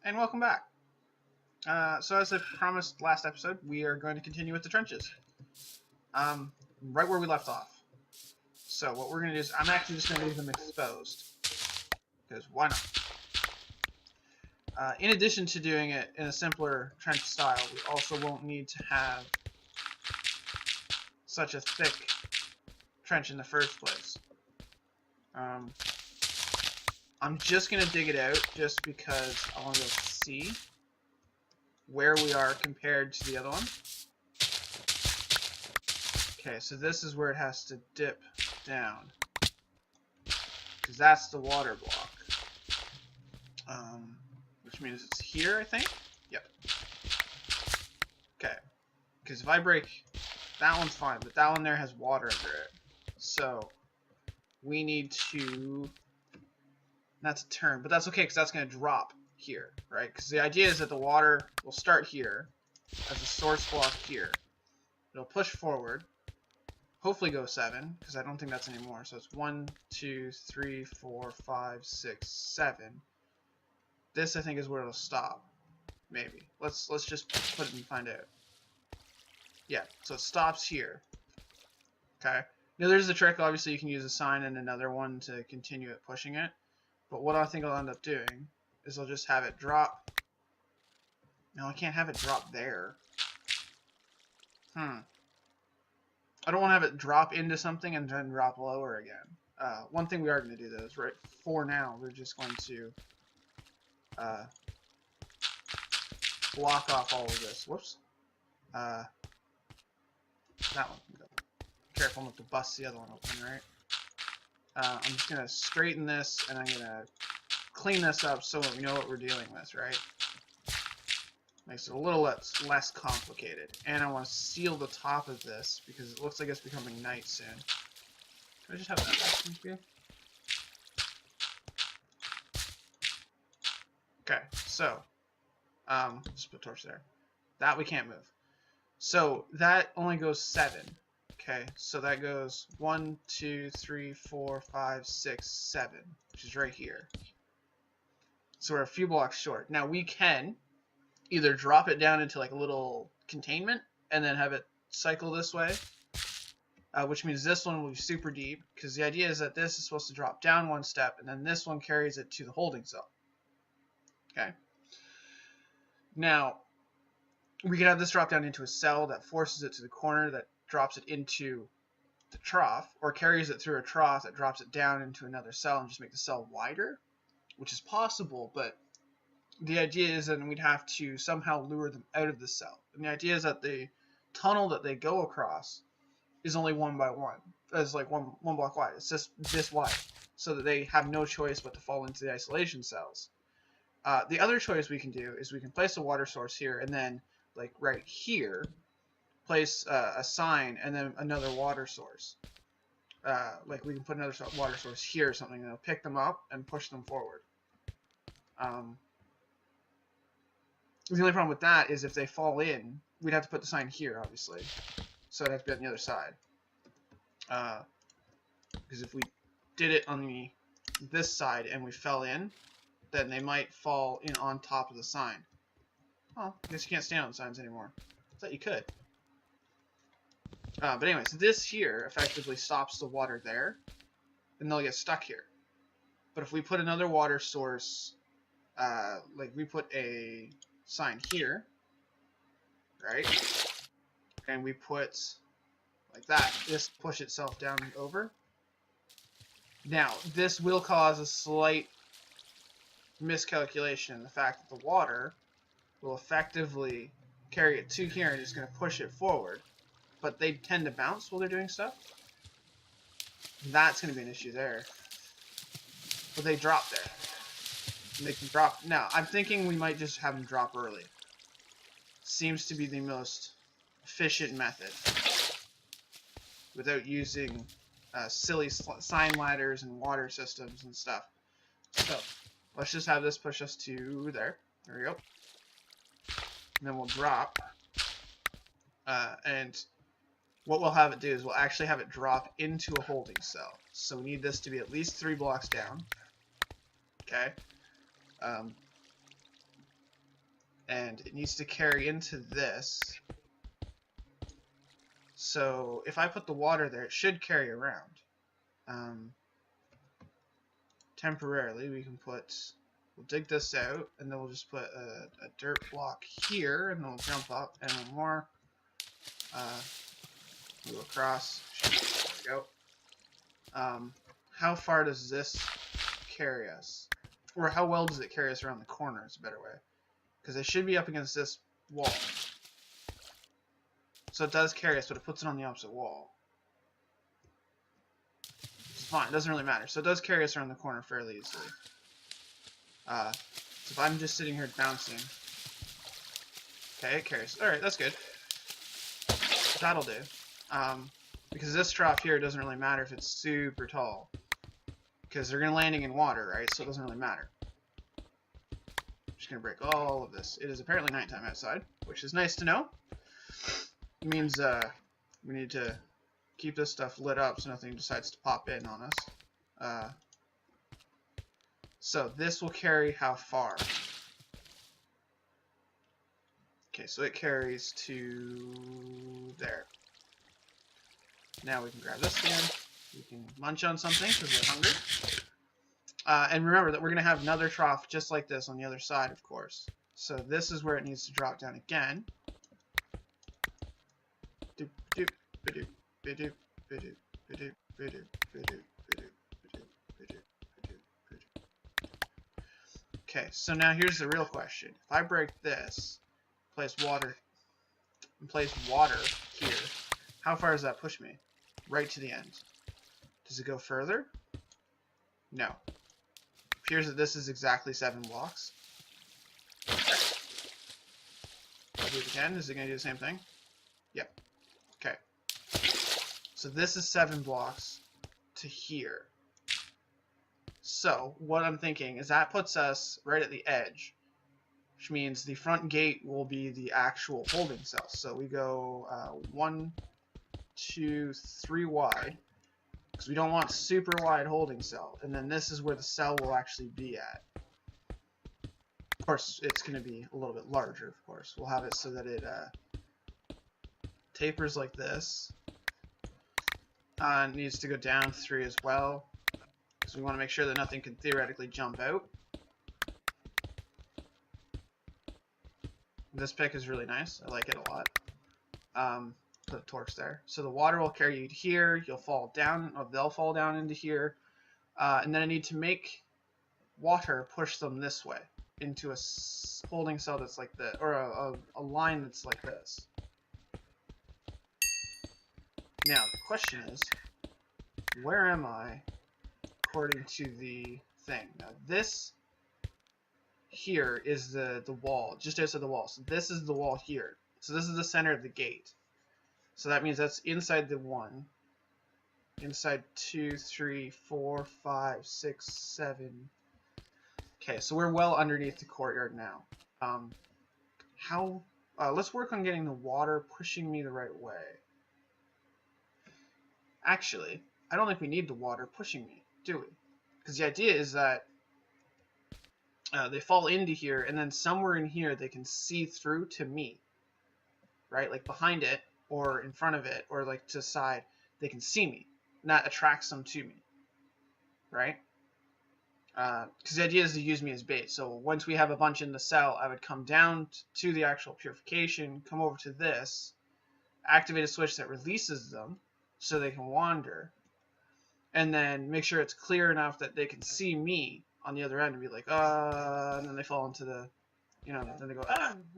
And welcome back. So as I promised last episode, we are going to continue with the trenches. Right where we left off. So what we're going to do is, I'm actually just going to leave them exposed. Because why not? In addition to doing it in a simpler trench style, we also won't need to have such a thick trench in the first place. I'm just going to dig it out just because I want to see where we are compared to the other one. Okay, so this is where it has to dip down, because that's the water block. Which means it's here, I think? Yep. Okay, because if I break, that one's fine, but that one there has water under it. So, we need to, that's a turn, but that's okay, because that's going to drop here, right? Because the idea is that the water will start here as a source block here. It'll push forward, hopefully go 7, because I don't think that's anymore. So it's 1, 2, 3, 4, 5, 6, 7. This I think is where it'll stop. Maybe. Let's just put it and find out. Yeah, so it stops here. Okay. Now there's the trick. Obviously you can use a sign and another one to continue it pushing it. But what I think I'll end up doing is I'll just have it drop. No, I can't have it drop there. I don't want to have it drop into something and then drop lower again. One thing we are going to do though is, right, for now, we're just going to block off all of this. Whoops. That one can go. Careful not to bust the other one open, right? I'm just going to straighten this, and I'm going to clean this up so we know what we're dealing with, right? Makes it a little less complicated. And I want to seal the top of this, because it looks like it's becoming night soon. Can I just have that back here? Okay, so, just put a torch there. That we can't move. So, that only goes 7. Okay, so that goes 1, 2, 3, 4, 5, 6, 7, which is right here. So we're a few blocks short. Now we can either drop it down into like a little containment and then have it cycle this way, which means this one will be super deep, because the idea is that this is supposed to drop down one step and then this one carries it to the holding cell. Okay. Now, we can have this drop down into a cell that forces it to the corner that drops it into the trough, or carries it through a trough that drops it down into another cell and just make the cell wider, which is possible, but the idea is that we'd have to somehow lure them out of the cell. And the idea is that the tunnel that they go across is only 1 by 1. It's like one block wide. It's just this wide, so that they have no choice but to fall into the isolation cells. The other choice we can do is we can place a water source here, and then, like right here, place a sign and then another water source. Like we can put another water source here or something, and it'll pick them up and push them forward. The only problem with that is if they fall in, we'd have to put the sign here, obviously. So it'd have to be on the other side. Because if we did it on this side and we fell in, then they might fall in on top of the sign. Oh, I guess you can't stand on signs anymore. I thought you could. But anyways, this here effectively stops the water there, and they'll get stuck here. But if we put another water source, like we put a sign here, right, and we put like that, this push itself down and over. Now, this will cause a slight miscalculation in the fact that the water will effectively carry it to here and it's going to push it forward. But they tend to bounce while they're doing stuff. That's going to be an issue there. But they drop there. And they can drop. Now, I'm thinking we might just have them drop early. Seems to be the most efficient method. Without using silly sign ladders and water systems and stuff. So, let's just have this push us to there. There we go. And then we'll drop. And what we'll have it do is we'll actually have it drop into a holding cell. So we need this to be at least 3 blocks down. Okay. and it needs to carry into this. So if I put the water there, it should carry around. Temporarily, we'll dig this out, and then we'll just put a dirt block here, and then we'll jump up, and then more. Go across. There we go. How far does this carry us? Or how well does it carry us around the corner is a better way. Because it should be up against this wall. So it does carry us, but it puts it on the opposite wall. It's fine, it doesn't really matter. So it does carry us around the corner fairly easily. So if I'm just sitting here bouncing. Okay, it carries. Alright, that's good. That'll do. Because this trough here doesn't really matter if it's super tall. Because they're landing in water, right? So it doesn't really matter. I'm just going to break all of this. It is apparently nighttime outside, which is nice to know. It means we need to keep this stuff lit up so nothing decides to pop in on us. So this will carry how far? Okay, so it carries to there. Now we can grab this again. We can munch on something because we're hungry. And remember that we're going to have another trough just like this on the other side, of course. So this is where it needs to drop down again. Okay, so now here's the real question. If I break this, place water here, how far does that push me? Right to the end. Does it go further? No. It appears that this is exactly 7 blocks. I'll do it again. Is it going to do the same thing? Yep. Okay. So this is 7 blocks to here. So what I'm thinking is that puts us right at the edge, which means the front gate will be the actual holding cell. So we go 1, 2, 3 wide, because we don't want super wide holding cell. And then this is where the cell will actually be at. Of course, it's going to be a little bit larger, of course. We'll have it so that it tapers like this. It needs to go down 3 as well, because we want to make sure that nothing can theoretically jump out. This pick is really nice. I like it a lot. Put torch there. So the water will carry you here. You'll fall down, or they'll fall down into here. And then I need to make water push them this way into a holding cell that's like this, or a line that's like this. Now the question is, where am I according to the thing? Now this here is the wall, just outside the wall. So this is the wall here. So this is the center of the gate. So that means that's inside the 1, inside 2, 3, 4, 5, 6, 7. Okay, so we're well underneath the courtyard now. Let's work on getting the water pushing me the right way. Actually, I don't think we need the water pushing me, do we? Because the idea is that they fall into here, and then somewhere in here they can see through to me, right? Like behind it, or in front of it, or like to the side, they can see me, and that attracts them to me, right? Because the idea is to use me as bait. So once we have a bunch in the cell, I would come down to the actual purification, come over to this, activate a switch that releases them so they can wander, and then make sure it's clear enough that they can see me on the other end and be like, and then they fall into the, then they go,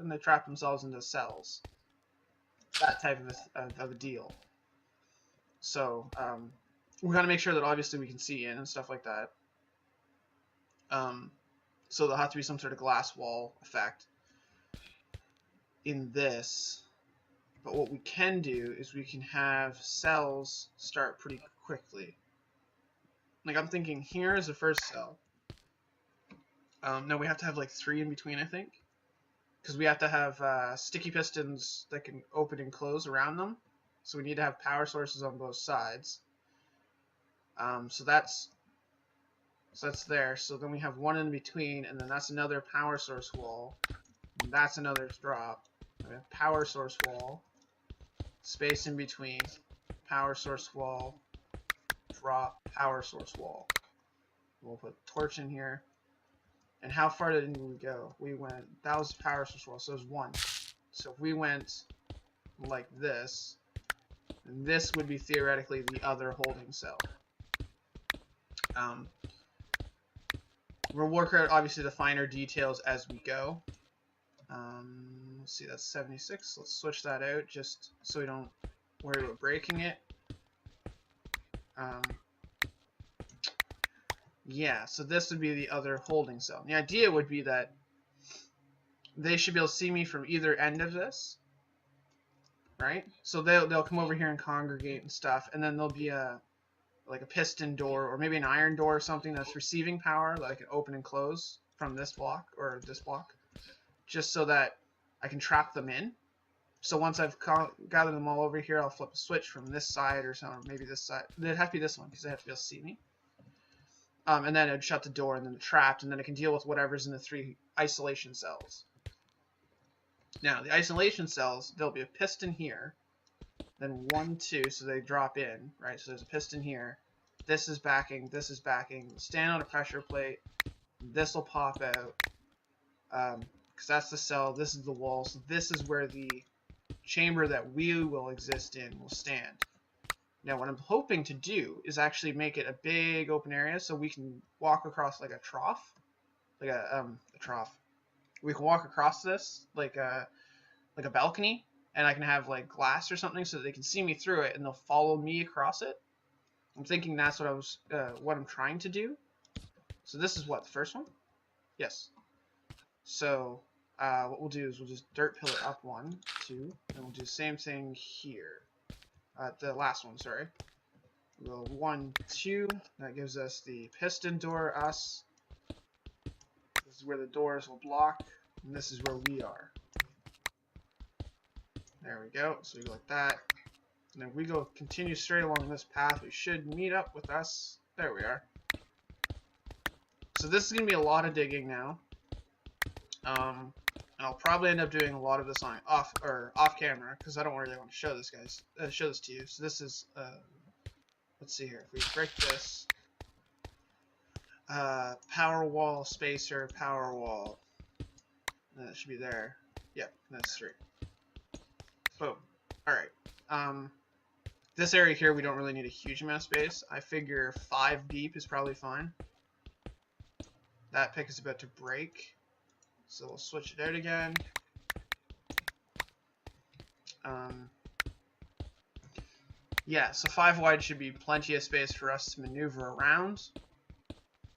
and they trap themselves into cells. That type of a deal. So we got to make sure that obviously we can see in and stuff like that. So there'll have to be some sort of glass wall effect in this. But what we can do is we can have cells start pretty quickly. Like I'm thinking here is the first cell. No, we have to have like 3 in between, I think. Because we have to have sticky pistons that can open and close around them. So we need to have power sources on both sides. So that's there. So then we have 1 in between, and then that's another power source wall. And that's another drop. Power source wall. Space in between. Power source wall. Drop. Power source wall. We'll put torch in here. And how far did we go? We went, that was power source wall, so it was 1. So if we went like this, then this would be theoretically the other holding cell. We'll work out obviously the finer details as we go. Let's see, that's 76. Let's switch that out just so we don't worry about breaking it. Yeah, so this would be the other holding cell. The idea would be that they should be able to see me from either end of this, right? So they'll come over here and congregate and stuff, and then there'll be like a piston door or maybe an iron door or something that's receiving power that I can open and close from this block or this block, just so that I can trap them in. So once I've gathered them all over here, I'll flip a switch from this side or something, maybe this side. It'd have to be this one because they have to be able to see me. And then I'd shut the door and then it's trapped, and then it can deal with whatever's in the 3 isolation cells. Now, the isolation cells, there'll be a piston here, then 1, 2, so they drop in, right? So there's a piston here. This is backing, stand on a pressure plate, this will pop out, because that's the cell, this is the wall, so this is where the chamber that we will exist in will stand. Now, what I'm hoping to do is actually make it a big open area so we can walk across like a trough, like a trough. We can walk across this like a balcony, and I can have like glass or something so that they can see me through it and they'll follow me across it. I'm thinking that's what I'm trying to do. So this is what, the first one? Yes. So what we'll do is we'll just dirt pillar up 1, 2, and we'll do the same thing here. The last one, sorry. We'll go 1, 2. That gives us the piston door, us. This is where the doors will block, and this is where we are. There we go. So we go like that. And if we go continue straight along this path, we should meet up with us. There we are. So this is going to be a lot of digging now. And I'll probably end up doing a lot of this on off camera because I don't really want to show this to you. So this is let's see here. If we break this, power wall spacer, power wall, and that should be there. Yep, that's 3. Boom. All right. This area here we don't really need a huge amount of space. I figure 5 deep is probably fine. That pick is about to break. So we'll switch it out again. Yeah, so 5 wide should be plenty of space for us to maneuver around,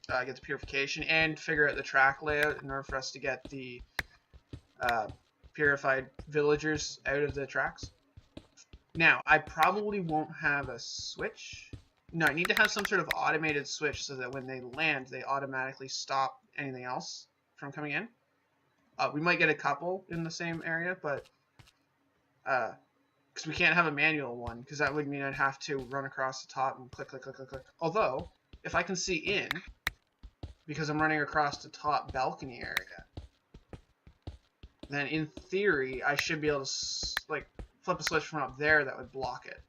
get the purification, and figure out the track layout in order for us to get the purified villagers out of the tracks. Now, I probably won't have a switch. No, I need to have some sort of automated switch so that when they land, they automatically stop anything else from coming in. We might get a couple in the same area, but because we can't have a manual one, because that would mean I'd have to run across the top and click, click, click, click, click. Although, if I can see in, because I'm running across the top balcony area, then in theory, I should be able to like flip a switch from up there that would block it.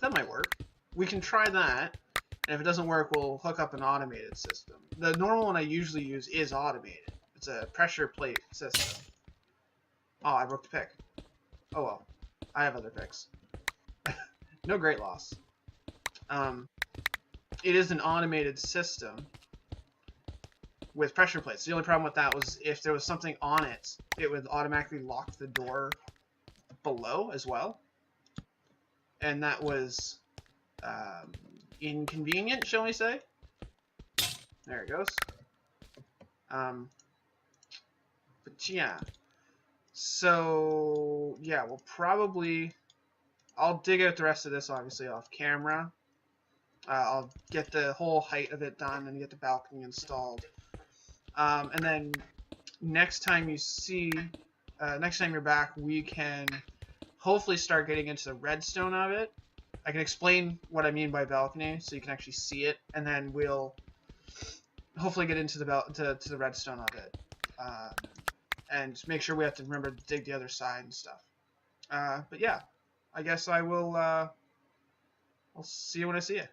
That might work. We can try that, and if it doesn't work, we'll hook up an automated system. The normal one I usually use is automated. It's a pressure plate system. Oh, I broke the pick. Oh well. I have other picks. No great loss. It is an automated system with pressure plates. The only problem with that was if there was something on it, it would automatically lock the door below as well. And that was inconvenient, shall we say. There it goes. But yeah. So, yeah, we'll probably... I'll dig out the rest of this, obviously, off camera. I'll get the whole height of it done and get the balcony installed. And then next time you see... next time you're back, we can hopefully start getting into the redstone of it. I can explain what I mean by balcony so you can actually see it, and then we'll hopefully get into the to the redstone of it. and make sure we have to remember to dig the other side and stuff. But yeah, I guess I'll see you when I see you.